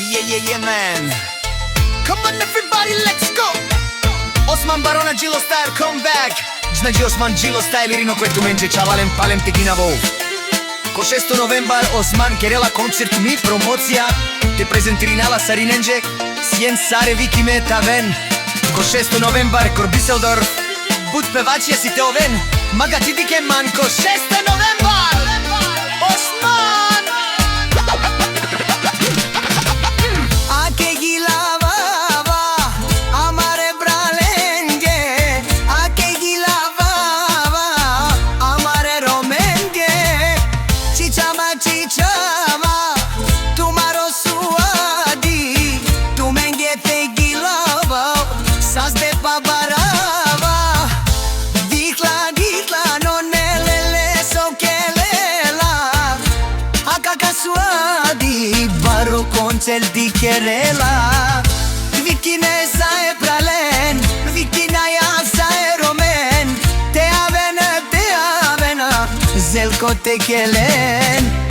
Yeah, man. Come on, everybody, let's go. Osman Barona Gilo Style, come back. Значи Осман Gilo Style ирино което менче чавалем палем те гинавол. Ко 6 новембар Осман Керела концерт ми промоција те презентиринала Сариненже Сиен Саре Вики Метавен. Ко 6 новембар Корбиселдорф Буд певачија си те овен Мага ти дике ман ко 6 новембар Осман Concel di Kerela Vikine sa e pralen Vikina ja sa e romen Te avena Zelko te kelen